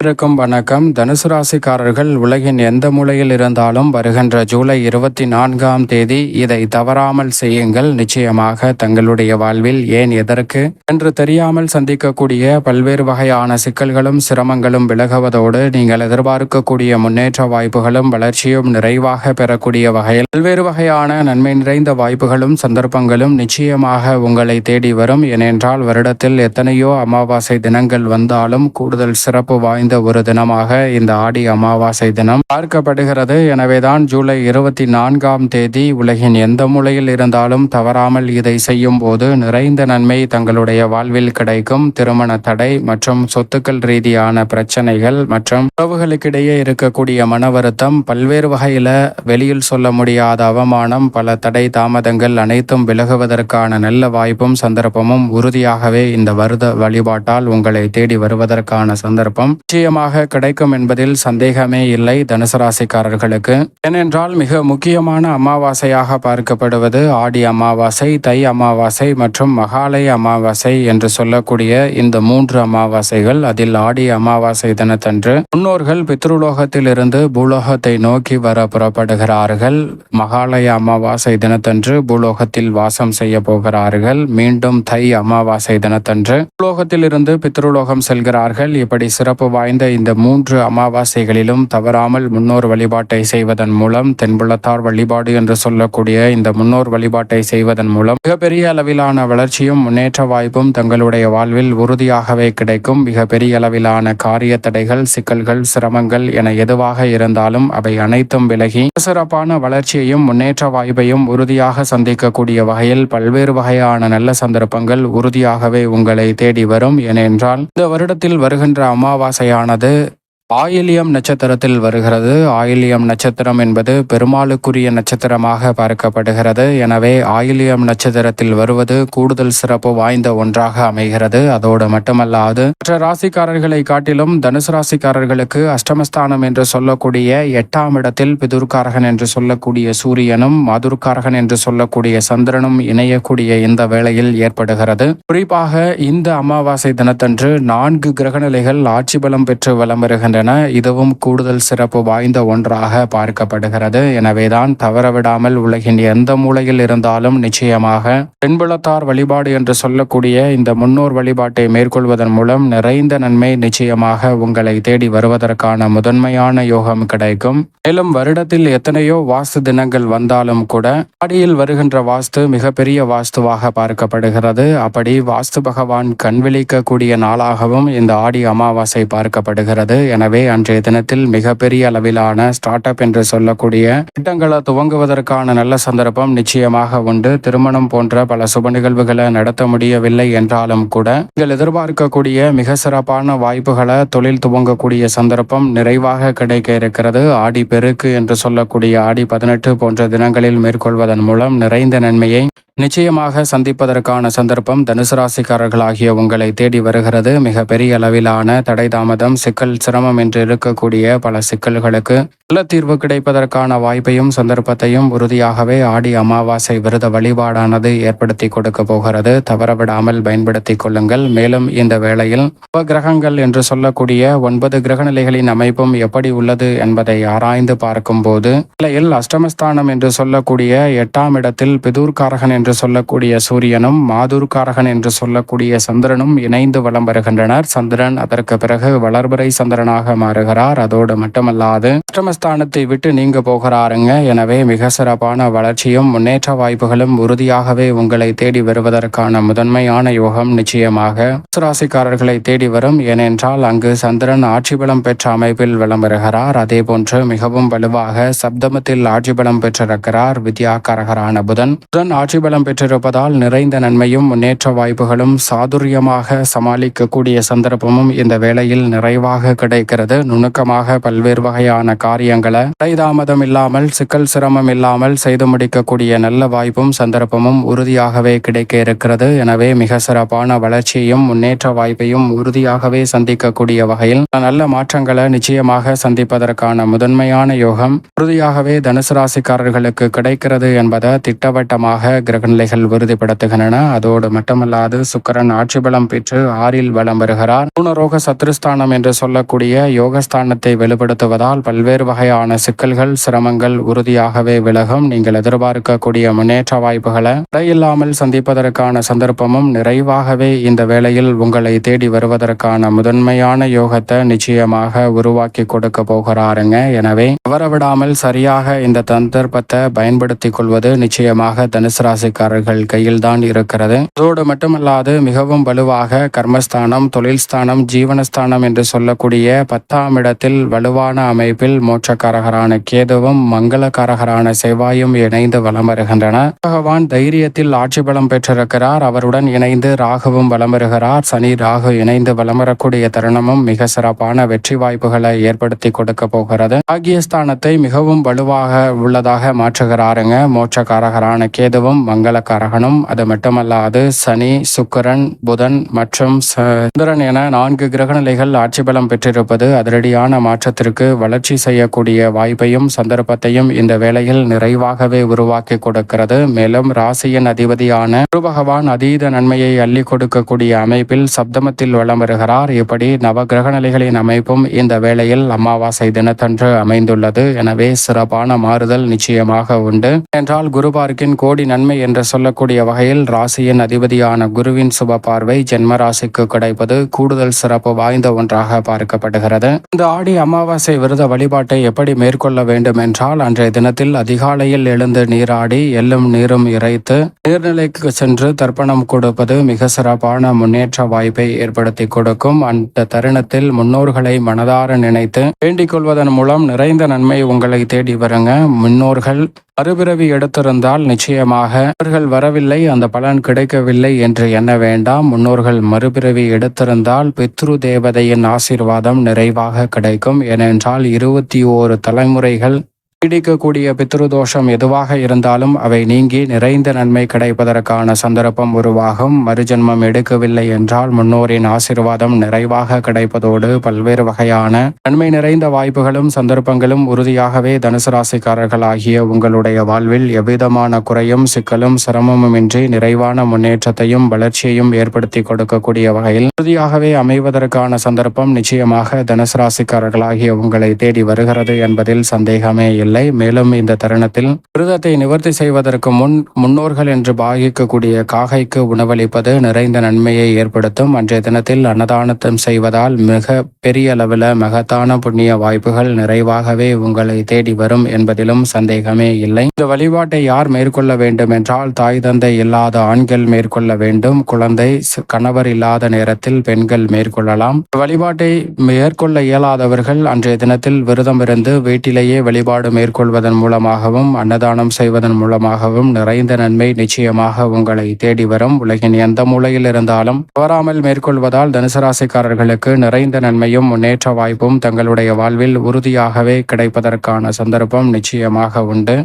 இருக்கும் வணக்கம். தனுசு ராசிக்காரர்கள் உலகின் எந்த மூலையில் இருந்தாலும் வருகின்ற ஜூலை 24ஆம் தேதி இதை தவறாமல் செய்யுங்கள். நிச்சயமாக தங்களுடைய வாழ்வில் ஏன் எதற்கு என்று தெரியாமல் சந்திக்கக்கூடிய பல்வேறு வகையான சிக்கல்களும் சிரமங்களும் விலகுவதோடு நீங்கள் எதிர்பார்க்கக்கூடிய முன்னேற்ற வாய்ப்புகளும் வளர்ச்சியும் நிறைவாக பெறக்கூடிய வகையில் பல்வேறு வகையான நன்மை நிறைந்த வாய்ப்புகளும் சந்தர்ப்பங்களும் நிச்சயமாக உங்களை தேடி வரும். ஏனென்றால் வருடத்தில் எத்தனையோ அமாவாசை தினங்கள் வந்தாலும் கூடுதல் சிறப்பு வாய்ந்த ஒரு தினமாக இந்த ஆடி அமாவாசை தினம் பார்க்கப்படுகிறது. எனவேதான் ஜூலை 24ஆம் தேதி உலகின் எந்த மூலையில் இருந்தாலும் தவறாமல் இதை செய்யும் போது நிறைந்த நன்மை தங்களுடைய வாழ்வில் கிடைக்கும். திருமண தடை மற்றும் சொத்துக்கள் ரீதியான பிரச்சனைகள் மற்றும் உறவுகளுக்கிடையே இருக்கக்கூடிய மன வருத்தம், பல்வேறு வகையில வெளியில் சொல்ல முடியாத அவமானம், பல தடை தாமதங்கள் அனைத்தும் விலகுவதற்கான நல்ல வாய்ப்பும் சந்தர்ப்பமும் உறுதியாகவே இந்த வருட வழிபாட்டால் உங்களை தேடி வருவதற்கான சந்தர்ப்பம் நிச்சயமாக கிடைக்கும் என்பதில் சந்தேகமே இல்லை தனுசு ராசிக்காரர்களுக்கு. ஏனென்றால் மிக முக்கியமான அமாவாசையாக பார்க்கப்படுவது ஆடி அமாவாசை, தை அமாவாசை மற்றும் மகாலய அமாவாசை என்று சொல்லக்கூடிய இந்த 3 அமாவாசைகள். அதில் ஆடி அமாவாசை தினத்தன்று முன்னோர்கள் பித்ருலோகத்தில் இருந்து பூலோகத்தை நோக்கி வர புறப்படுகிறார்கள். மகாலய அமாவாசை தினத்தன்று பூலோகத்தில் வாசம் செய்ய போகிறார்கள். மீண்டும் தை அமாவாசை தினத்தன்று பூலோகத்தில் இருந்து பித்ருலோகம் செல்கிறார்கள். இப்படி சிறப்பு வாய்ந்த இந்த 3 அமாவாசைகளிலும் தவறாமல் முன்னோர் வழிபாட்டை செய்வதன் மூலம், தென்புலத்தார் வழிபாடு என்று சொல்லக்கூடிய இந்த முன்னோர் வழிபாட்டை செய்வதன் மூலம் மிகப்பெரிய அளவிலான வளர்ச்சியும் முன்னேற்ற வாய்ப்பும் தங்களுடைய வாழ்வில் உறுதியாகவே கிடைக்கும். மிகப்பெரிய அளவிலான காரிய தடைகள், சிக்கல்கள், சிரமங்கள் என எதுவாக இருந்தாலும் அவை அனைத்தும் விலகி சிறப்பான வளர்ச்சியையும் முன்னேற்ற வாய்ப்பையும் உறுதியாக சந்திக்கக்கூடிய வகையில் பல்வேறு வகையான நல்ல சந்தர்ப்பங்கள் உறுதியாகவே உங்களை தேடி வரும். ஏனென்றால் இந்த வருடத்தில் வருகின்ற அமாவாசையானது ஆயில்யம் நட்சத்திரத்தில் வருகிறது. ஆயில்யம் நட்சத்திரம் என்பது பெருமாளுக்குரிய நட்சத்திரமாக பார்க்கப்படுகிறது. எனவே ஆயில்யம் நட்சத்திரத்தில் வருவது கூடுதல் சிறப்பு வாய்ந்த ஒன்றாக அமைகிறது. அதோடு மட்டுமல்லாது மற்ற ராசிக்காரர்களை காட்டிலும் தனுசு ராசிக்காரர்களுக்கு அஷ்டமஸ்தானம் என்று சொல்லக்கூடிய 8ஆம் இடத்தில் பிதுர்காரகன் என்று சொல்லக்கூடிய சூரியனும் மாதுர்காரகன் என்று சொல்லக்கூடிய சந்திரனும் இணையக்கூடிய இந்த வேளையில் ஏற்படுகிறது. குறிப்பாக இந்த அமாவாசை தினத்தன்று 4 கிரகநிலைகள் ஆட்சி பலம் பெற்று வலம் வருகின்றன. இதுவும் கூடுதல் சிறப்பு வாய்ந்த ஒன்றாக பார்க்கப்படுகிறது. எனவேதான் தவறவிடாமல் உலகின் எந்த மூலையில் இருந்தாலும் நிச்சயமாக தென்புலத்தார் வழிபாடு என்று சொல்லக்கூடிய இந்த முன்னோர் வழிபாட்டை மேற்கொள்வதன் மூலம் நிறைந்த நன்மை நிச்சயமாக உங்களை தேடி வருவதற்கான முதன்மையான யோகம் கிடைக்கும். மேலும் வருடத்தில் எத்தனையோ வாஸ்து தினங்கள் வந்தாலும் கூட ஆடியில் வருகின்ற வாஸ்து மிகப்பெரிய வாஸ்துவாக பார்க்கப்படுகிறது. அப்படி வாஸ்து பகவான் கண்விழிக்கக்கூடிய நாளாகவும் இந்த ஆடி அமாவாசை பார்க்கப்படுகிறது. எனவே அன்றைய தினத்தில் மிகப்பெரிய அளவிலான ஸ்டார்ட் அப் என்று சொல்லக்கூடிய திட்டங்களை துவங்குவதற்கான நல்ல சந்தர்ப்பம் நிச்சயமாக உண்டு. திருமணம் போன்ற பல சுப நிகழ்வுகளை நடத்த முடியவில்லை என்றாலும் கூட நீங்கள் எதிர்பார்க்கக்கூடிய மிக சிறப்பான வாய்ப்புகளை தொழில் துவங்கக்கூடிய சந்தர்ப்பம் நிறைவாக கிடைக்க இருக்கிறது. ஆடி பெருக்கு என்று சொல்லக்கூடிய ஆடி 18 போன்ற தினங்களில் மேற்கொள்வதன் மூலம் நிறைந்த நன்மையை நிச்சயமாக சந்திப்பதற்கான சந்தர்ப்பம் தனுசு ராசிக்காரர்களாகிய உங்களை தேடி வருகிறது. மிக பெரிய அளவிலான தடை தாமதம், சிக்கல், சிரமம் என்று இருக்கக்கூடிய பல சிக்கல்களுக்கு நல்ல தீர்வு கிடைப்பதற்கான வாய்ப்பையும் சந்தர்ப்பத்தையும் உறுதியாகவே ஆடி அமாவாசை விரத வழிபாடானது ஏற்படுத்தி கொடுக்க போகிறது. தவறவிடாமல் பயன்படுத்திக் கொள்ளுங்கள். மேலும் இந்த வேளையில் கிரகங்கள் என்று சொல்லக்கூடிய 9 கிரகநிலைகளின் அமைப்பும் எப்படி உள்ளது என்பதை ஆராய்ந்து பார்க்கும் போது நிலையில் அஷ்டமஸ்தானம் என்று சொல்லக்கூடிய 8ஆம் இடத்தில் பிதுர்காரகன் என்று சொல்லக்கூடிய சூரியனும் மாதுர்காரகன் என்று சொல்லக்கூடிய சந்திரனும் இணைந்து வலம் வருகின்றனர். சந்திரன் அதற்கு பிறகு வளர்பிறை சந்திரனாக மாறுகிறார். அதோடு மட்டுமல்லாது அஷ்டமஸ்தானத்தை விட்டு நீங்க போகிறாருங்க. எனவே மிக சிறப்பான வளர்ச்சியும் முன்னேற்ற வாய்ப்புகளும் உறுதியாகவே உங்களை தேடி வருவதற்கான முதன்மையான யோகம் நிச்சயமாக ராசிக்காரர்களை தேடி வரும். ஏனென்றால் அங்கு சந்திரன் ஆட்சி பலம் பெற்ற அமைப்பில் வலம் வருகிறார். அதே போன்று மிகவும் வலுவாக சப்தமத்தில் ஆட்சி பலம் பெற்றிருக்கிறார். வித்யாகாரகரான புதன் ஆட்சி பலம் பெற்றிருப்பதால் நிறைந்த நன்மையும் முன்னேற்ற வாய்ப்புகளும் சாதுரியமாக சமாளிக்கக்கூடிய சந்தர்ப்பமும் இந்த வேளையில் நிறைவாக கிடைக்கிறது. நுணுக்கமாக பல்வேறு வகையான காரியங்களை தாமதம் இல்லாமல், சிக்கல் சிரமம் இல்லாமல் செய்து முடிக்கக்கூடிய நல்ல வாய்ப்பும் சந்தர்ப்பமும் உறுதியாகவே கிடைக்க இருக்கிறது. எனவே மிக சிறப்பான வளர்ச்சியையும் முன்னேற்ற வாய்ப்பையும் உறுதியாகவே சந்திக்கக்கூடிய வகையில் நல்ல மாற்றங்களை நிச்சயமாக சந்திப்பதற்கான முதன்மையான யோகம் உறுதியாகவே தனுசு ராசிக்காரர்களுக்கு கிடைக்கிறது என்பதை திட்டவட்டமாக கிரக கிரகநிலைகள் உறுதிப்படுத்துகின்றன. அதோடு மட்டுமல்லாது சுக்கிரன் ஆட்சி பலம் பெற்று 6ல் வலம் வருகிறார். பூனரோக சத்துருஸ்தானம் என்று சொல்லக்கூடிய யோகஸ்தானத்தை வெளிப்படுத்துவதால் பல்வேறு வகையான சிக்கல்கள் சிரமங்கள் உறுதியாகவே விலகும். நீங்கள் எதிர்பார்க்கக்கூடிய முன்னேற்ற வாய்ப்புகளை தடையில்லாமல் சந்திப்பதற்கான சந்தர்ப்பமும் நிறைவாகவே இந்த வேளையில் உங்களை தேடி வருவதற்கான முதன்மையான யோகத்தை நிச்சயமாக உருவாக்கி கொடுக்க போகிறாருங்க. எனவே தவறவிடாமல் சரியாக இந்த சந்தர்ப்பத்தை பயன்படுத்திக் கொள்வது நிச்சயமாக தனுசு ராசிக்காரர்கள் கையில் தான் இருக்கிறது. அதோடு மட்டுமல்லாது மிகவும் வலுவாக கர்மஸ்தானம், தொழில் ஸ்தானம், ஜீவனஸ்தானம் என்று சொல்லக்கூடிய 10ஆம் இடத்தில் வலுவான அமைப்பில் மோட்சக்காரகரான கேதுவும் மங்களக்காரகரான செவ்வாயும் இணைந்து வலம் வருகின்றன. பகவான் தைரியத்தில் ஆட்சி பலம் பெற்றிருக்கிறார். அவருடன் இணைந்து ராகுவும் வலம் வருகிறார். சனி ராகு இணைந்து வலம் வரக்கூடிய தருணமும் மிக சிறப்பான வெற்றி வாய்ப்புகளை ஏற்படுத்தி கொடுக்க போகிறது. பாக்கியஸ்தானத்தை மிகவும் வலுவாக உள்ளதாக மாற்றுகிறாருங்க மோட்சக்காரகரான கேதுவும் மங்களக்காரகனும். அது மட்டுமல்லாது சனி, சுக்கிரன், புதன் மற்றும் சந்திரன் என 4 கிரகநிலைகள் ஆட்சி பலம் பெற்றிருப்பது அதிரடியான மாற்றத்திற்கு வளர்ச்சி செய்யக்கூடிய வாய்ப்பையும் சந்தர்ப்பத்தையும் இந்த வேளையில் நிறைவாகவே உருவாக்கி கொடுக்கிறது. மேலும் ராசியின் அதிபதியான குரு பகவான் அதீத நன்மையை அள்ளி கொடுக்கக்கூடிய அமைப்பில் சப்தமத்தில் வலம் வருகிறார். இப்படி நவ கிரகநிலைகளின் அமைப்பும் இந்த வேளையில் அமாவாசை தினத்தன்று அமைந்துள்ளது. எனவே சிறப்பான மாறுதல் நிச்சயமாக உண்டு. என்றால் குரு பார்க்கின் கோடி நன்மை என்று சொல்லக்கூடிய வகையில் ராசியின் அதிபதியான குருவின் சுப பார்வை ஜென்ம ராசிக்கு கிடைப்பது கூடுதல் சிறப்பு வாய்ந்த ஒன்றாக பார்க்கப்படுகிறது. இந்த ஆடி அமாவாசை விரத வழிபாட்டை எப்படி மேற்கொள்ள வேண்டும் என்றால் அன்றைய தினத்தில் அதிகாலையில் எழுந்து நீராடி எள்ளும் நீரும் இறைத்து நீர்நிலைக்கு சென்று தர்ப்பணம் கொடுப்பது மிக சிறப்பான முன்னேற்ற வாய்ப்பை ஏற்படுத்தி கொடுக்கும். அந்த தருணத்தில் முன்னோர்களை மனதார நினைத்து வேண்டிக் கொள்வதன் மூலம் நிறைந்த நன்மை உங்களை தேடி வருங்க. முன்னோர்கள் மறுபிறவி எடுத்திருந்தால் நிச்சயமாக அவர்கள் வரவில்லை, அந்த பலன் கிடைக்கவில்லை என்று எண்ண வேண்டாம். முன்னோர்கள் மறுபிறவி எடுத்திருந்தால் பித்ரு தேவதையின் ஆசீர்வாதம் நிறைவாக கிடைக்கும். ஏனென்றால் 21 தலைமுறைகள் நீடிக்கக்கூடிய பித்ருதோஷம் எதுவாக இருந்தாலும் அவை நீங்கி நிறைந்த நன்மை கிடைப்பதற்கான சந்தர்ப்பம் உருவாகும். மறுஜன்மம் எடுக்கவில்லை என்றால் முன்னோரின் ஆசீர்வாதம் நிறைவாக கிடைப்பதோடு பல்வேறு வகையான நன்மை நிறைந்த வாய்ப்புகளும் சந்தர்ப்பங்களும் உறுதியாகவே தனுசு ராசிக்காரர்கள் ஆகிய உங்களுடைய வாழ்வில் எவ்விதமான குறையும் சிக்கலும் சிரமமுமின்றி நிறைவான முன்னேற்றத்தையும் வளர்ச்சியையும் ஏற்படுத்தி கொடுக்கக்கூடிய வகையில் உறுதியாகவே அமைவதற்கான சந்தர்ப்பம் நிச்சயமாக தனுசு ராசிக்காரர்களாகிய உங்களை தேடி வருகிறது என்பதில் சந்தேகமே இல்லை. மேலும் இந்த தருணத்தில் விரதத்தை நிவர்த்தி செய்வதற்கு முன்னோர்கள் என்று பாவிக்கக்கூடிய காகைக்கு உணவளிப்பது நிறைந்த நன்மையை ஏற்படுத்தும். அன்றைய தினத்தில் அன்னதானத்தம் செய்வதால் மிக பெரிய அளவில் மகத்தான புண்ணிய வாய்ப்புகள் நிறைவாகவே உங்களை தேடி வரும் என்பதிலும் சந்தேகமே இல்லை. இந்த வழிபாட்டை யார் மேற்கொள்ள வேண்டும் என்றால் தாய் தந்தை இல்லாத ஆண்கள் மேற்கொள்ள வேண்டும். குழந்தை கணவர் இல்லாத நேரத்தில் பெண்கள் மேற்கொள்ளலாம். வழிபாட்டை மேற்கொள்ள இயலாதவர்கள் அன்றைய தினத்தில் விரதம் இருந்து வீட்டிலேயே வழிபாடு மேற்கொள்வதன் மூலமாகவும் அன்னதானம் செய்வதன் மூலமாகவும் நிறைந்த நன்மை நிச்சயமாக உங்களை தேடி வரும். உலகின் எந்த மூலையில் இருந்தாலும் தவறாமல் மேற்கொள்வதால் தனுசு ராசிக்காரர்களுக்கு நிறைந்த நன்மையும் முன்னேற்ற வாய்ப்பும் தங்களுடைய வாழ்வில் உறுதியாகவே கிடைப்பதற்கான சந்தர்ப்பம் நிச்சயமாக உண்டு.